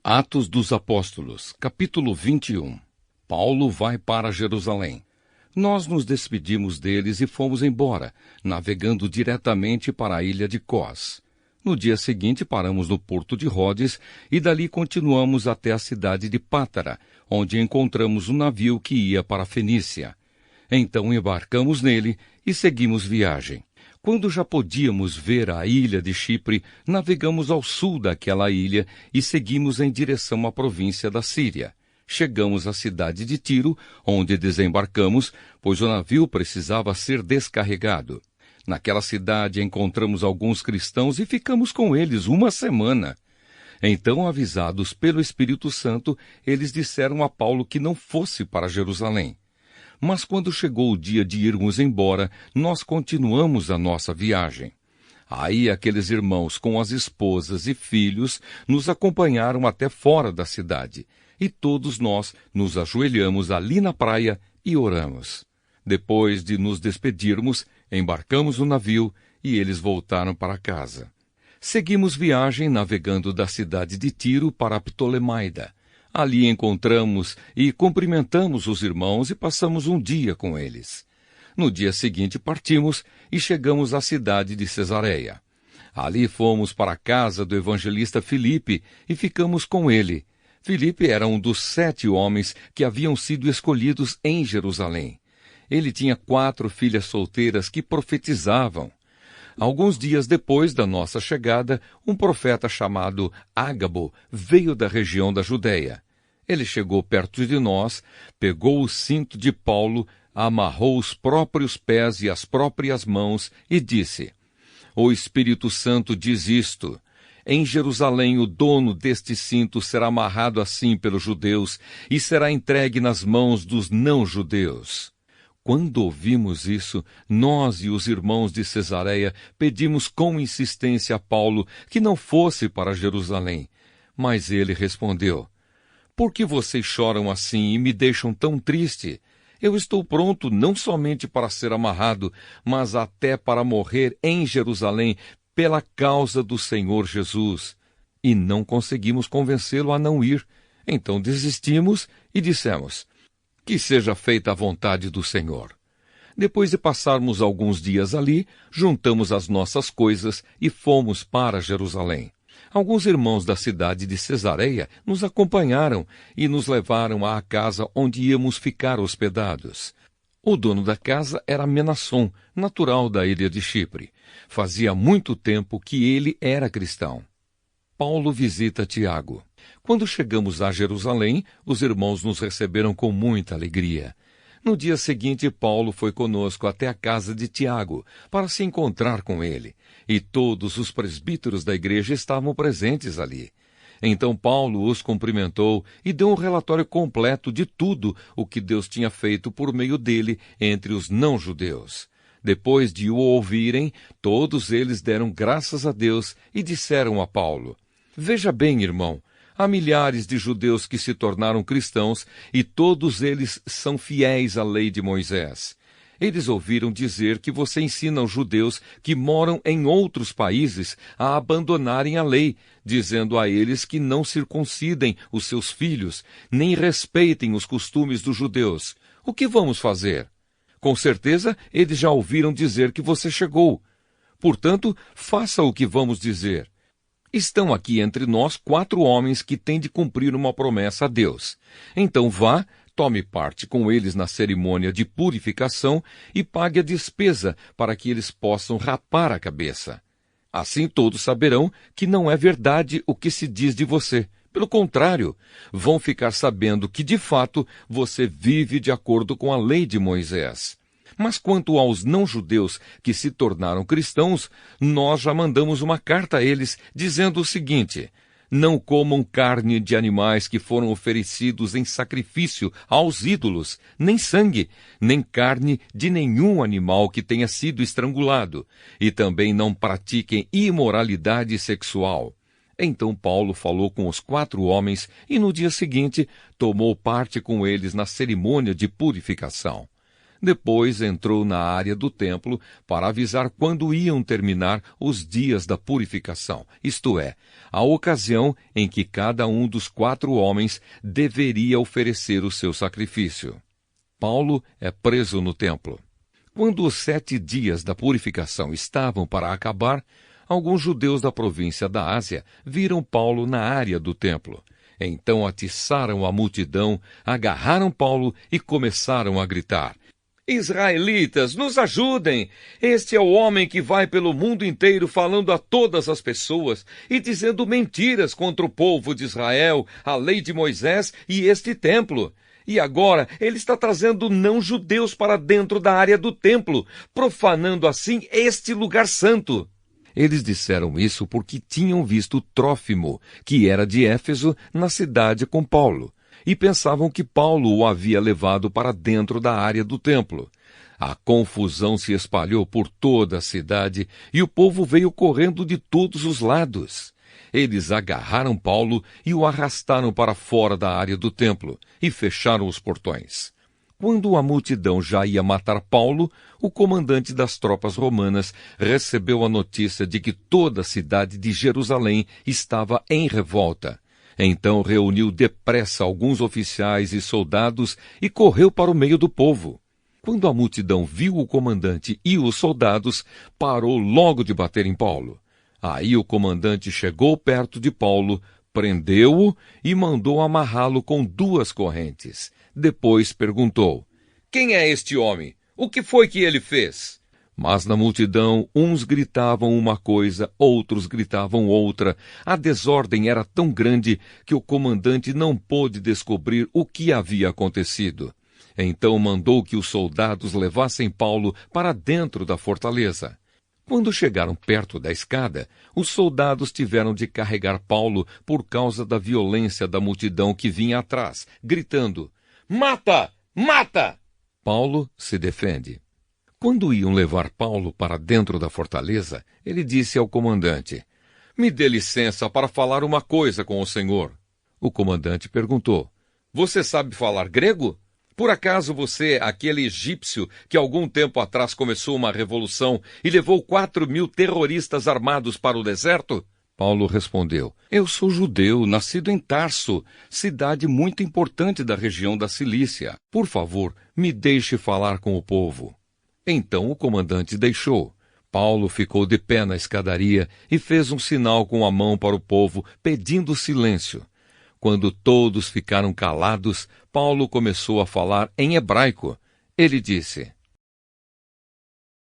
Atos dos Apóstolos, capítulo 21. Paulo vai para Jerusalém. Nós nos despedimos deles e fomos embora, navegando diretamente para a ilha de Cós. No dia seguinte paramos no porto de Rhodes e dali continuamos até a cidade de Pátara, onde encontramos um navio que ia para a Fenícia. Então embarcamos nele e seguimos viagem. Quando já podíamos ver a ilha de Chipre, navegamos ao sul daquela ilha e seguimos em direção à província da Síria. Chegamos à cidade de Tiro, onde desembarcamos, pois o navio precisava ser descarregado. Naquela cidade encontramos alguns cristãos e ficamos com eles uma semana. Então, avisados pelo Espírito Santo, eles disseram a Paulo que não fosse para Jerusalém. Mas quando chegou o dia de irmos embora, nós continuamos a nossa viagem. Aí aqueles irmãos com as esposas e filhos nos acompanharam até fora da cidade, e todos nós nos ajoelhamos ali na praia e oramos. Depois de nos despedirmos, embarcamos no navio e eles voltaram para casa. Seguimos viagem navegando da cidade de Tiro para Ptolemaida. Ali encontramos e cumprimentamos os irmãos e passamos um dia com eles. No dia seguinte partimos e chegamos à cidade de Cesareia. Ali fomos para a casa do evangelista Filipe e ficamos com ele. Filipe era um dos 7 homens que haviam sido escolhidos em Jerusalém. Ele tinha 4 filhas solteiras que profetizavam. Alguns dias depois da nossa chegada, um profeta chamado Ágabo veio da região da Judéia. Ele chegou perto de nós, pegou o cinto de Paulo, amarrou os próprios pés e as próprias mãos e disse: "O Espírito Santo diz isto: em Jerusalém o dono deste cinto será amarrado assim pelos judeus e será entregue nas mãos dos não-judeus." Quando ouvimos isso, nós e os irmãos de Cesareia pedimos com insistência a Paulo que não fosse para Jerusalém. Mas ele respondeu: "Por que vocês choram assim e me deixam tão triste? Eu estou pronto não somente para ser amarrado, mas até para morrer em Jerusalém pela causa do Senhor Jesus." E não conseguimos convencê-lo a não ir. Então desistimos e dissemos: "Que seja feita a vontade do Senhor." Depois de passarmos alguns dias ali, juntamos as nossas coisas e fomos para Jerusalém. Alguns irmãos da cidade de Cesareia nos acompanharam e nos levaram à casa onde íamos ficar hospedados. O dono da casa era Menasson, natural da ilha de Chipre. Fazia muito tempo que ele era cristão. Paulo visita Tiago. Quando chegamos a Jerusalém, os irmãos nos receberam com muita alegria. No dia seguinte, Paulo foi conosco até a casa de Tiago, para se encontrar com ele, e todos os presbíteros da igreja estavam presentes ali. Então Paulo os cumprimentou e deu um relatório completo de tudo o que Deus tinha feito por meio dele entre os não-judeus. Depois de o ouvirem, todos eles deram graças a Deus e disseram a Paulo: "Veja bem, irmão, há milhares de judeus que se tornaram cristãos e todos eles são fiéis à lei de Moisés. Eles ouviram dizer que você ensina aos judeus que moram em outros países a abandonarem a lei, dizendo a eles que não circuncidem os seus filhos, nem respeitem os costumes dos judeus. O que vamos fazer? Com certeza eles já ouviram dizer que você chegou. Portanto, faça o que vamos dizer. Estão aqui entre nós 4 homens que têm de cumprir uma promessa a Deus. Então vá, tome parte com eles na cerimônia de purificação e pague a despesa para que eles possam rapar a cabeça. Assim todos saberão que não é verdade o que se diz de você. Pelo contrário, vão ficar sabendo que, de fato, você vive de acordo com a lei de Moisés. Mas quanto aos não-judeus que se tornaram cristãos, nós já mandamos uma carta a eles dizendo o seguinte: não comam carne de animais que foram oferecidos em sacrifício aos ídolos, nem sangue, nem carne de nenhum animal que tenha sido estrangulado, e também não pratiquem imoralidade sexual. Então Paulo falou com os 4 homens e no dia seguinte tomou parte com eles na cerimônia de purificação. Depois entrou na área do templo para avisar quando iam terminar os dias da purificação, isto é, a ocasião em que cada um dos 4 homens deveria oferecer o seu sacrifício. Paulo é preso no templo. Quando os 7 dias da purificação estavam para acabar, alguns judeus da província da Ásia viram Paulo na área do templo. Então atiçaram a multidão, agarraram Paulo e começaram a gritar: Israelitas, nos ajudem! Este é o homem que vai pelo mundo inteiro falando a todas as pessoas e dizendo mentiras contra o povo de Israel, a lei de Moisés e este templo. E agora ele está trazendo não-judeus para dentro da área do templo, profanando assim este lugar santo. Eles disseram isso porque tinham visto Trófimo, que era de Éfeso, na cidade com Paulo, e pensavam que Paulo o havia levado para dentro da área do templo. A confusão se espalhou por toda a cidade e o povo veio correndo de todos os lados. Eles agarraram Paulo e o arrastaram para fora da área do templo e fecharam os portões. Quando a multidão já ia matar Paulo, o comandante das tropas romanas recebeu a notícia de que toda a cidade de Jerusalém estava em revolta. Então reuniu depressa alguns oficiais e soldados e correu para o meio do povo. Quando a multidão viu o comandante e os soldados, parou logo de bater em Paulo. Aí o comandante chegou perto de Paulo, prendeu-o e mandou amarrá-lo com 2 correntes. Depois perguntou: Quem é este homem? O que foi que ele fez? Mas na multidão, uns gritavam uma coisa, outros gritavam outra. A desordem era tão grande que o comandante não pôde descobrir o que havia acontecido. Então mandou que os soldados levassem Paulo para dentro da fortaleza. Quando chegaram perto da escada, os soldados tiveram de carregar Paulo por causa da violência da multidão que vinha atrás, gritando: Mata! Mata! Paulo se defende. Quando iam levar Paulo para dentro da fortaleza, ele disse ao comandante: Me dê licença para falar uma coisa com o senhor. O comandante perguntou: Você sabe falar grego? Por acaso você é aquele egípcio que algum tempo atrás começou uma revolução e levou 4.000 terroristas armados para o deserto? Paulo respondeu: Eu sou judeu, nascido em Tarso, cidade muito importante da região da Cilícia. Por favor, me deixe falar com o povo. Então o comandante deixou. Paulo ficou de pé na escadaria e fez um sinal com a mão para o povo, pedindo silêncio. Quando todos ficaram calados, Paulo começou a falar em hebraico. Ele disse: